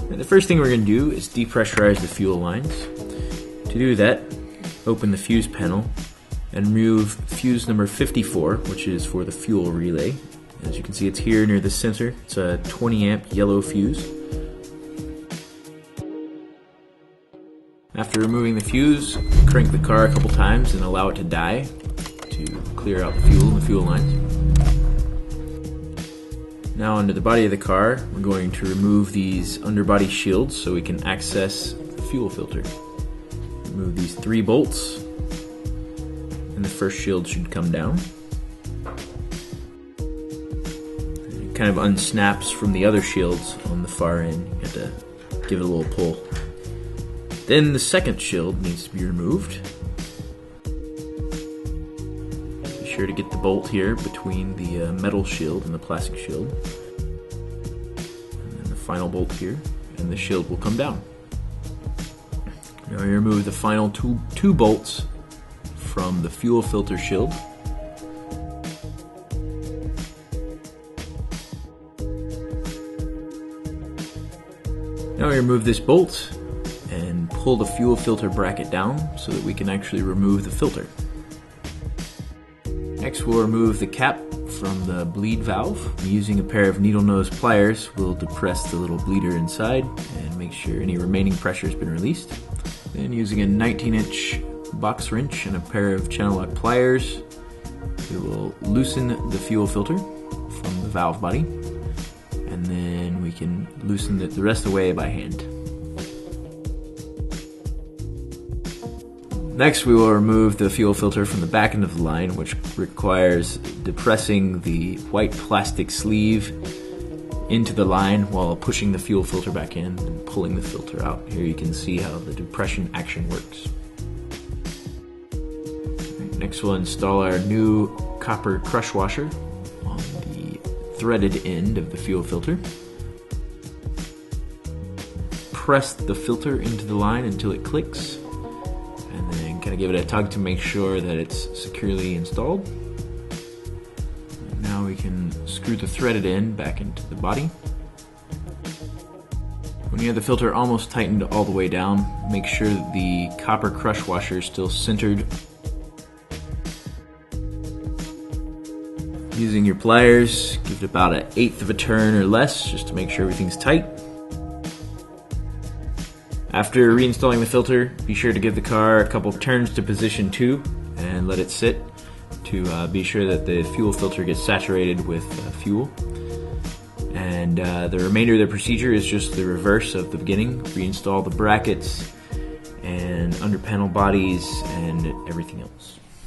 And the first thing we're going to do is depressurize the fuel lines. To do that, open the fuse panel and remove fuse number 54, which is for the fuel relay. As you can see, it's here near the sensor. It's a 20 amp yellow fuse. After removing the fuse, crank the car a couple times and allow it to die to clear out the fuel and the fuel lines. Now under the body of the car, we're going to remove these underbody shields so we can access the fuel filter. Remove these 3 bolts, and the first shield should come down. It kind of unsnaps from the other shields on the far end. You have to give it a little pull. Then the second shield needs to be removed. Be sure to get the bolt here between the metal shield and the plastic shield. And then the final bolt here, and the shield will come down. Now we remove the final two bolts from the fuel filter shield. Now we remove this bolt and pull the fuel filter bracket down so that we can actually remove the filter. Next we'll remove the cap from the bleed valve. Using a pair of needle nose pliers, we'll depress the little bleeder inside and make sure any remaining pressure has been released. Then using a 19-inch box wrench and a pair of channel lock pliers, we will loosen the fuel filter from the valve body, and then we can loosen the rest away by hand. Next we will remove the fuel filter from the back end of the line, which requires depressing the white plastic sleeve into the line while pushing the fuel filter back in and pulling the filter out. Here you can see how the depression action works. Next we'll install our new copper crush washer on the threaded end of the fuel filter. Press the filter into the line until it clicks, and then kind of give it a tug to make sure that it's securely installed. Now we can screw the threaded end back into the body. When you have the filter almost tightened all the way down, make sure that the copper crush washer is still centered. Using your pliers, give it about 1/8 of a turn or less just to make sure everything's tight. After reinstalling the filter, be sure to give the car a couple turns to position 2 and let it sit to be sure that the fuel filter gets saturated with fuel. And the remainder of the procedure is just the reverse of the beginning. Reinstall the brackets and under panel bodies and everything else.